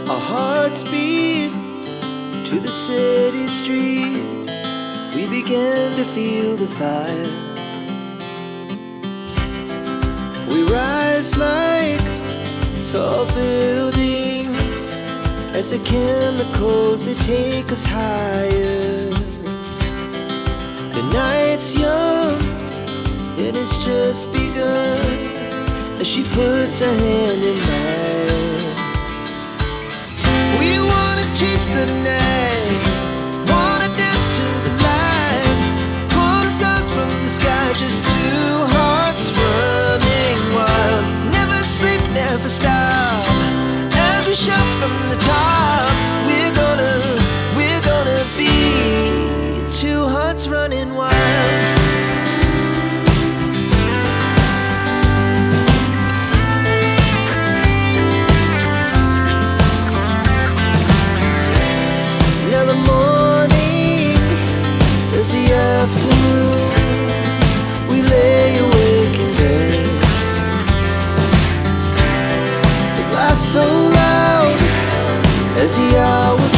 Our hearts beat to the city streets. We began to feel the fire. We rise like tall buildings as the chemicals, they take us higher. The night's young and it's just begun as she puts her hand in mine. We wanna chase the night, wanna dance to the light, pull stars from the sky, just two hearts running wild. Never sleep, never stop, as we shout from the top. We're gonna be two hearts running wild. Now the morning is the afternoon. We lay awake in bed. The laughs so loud as the hours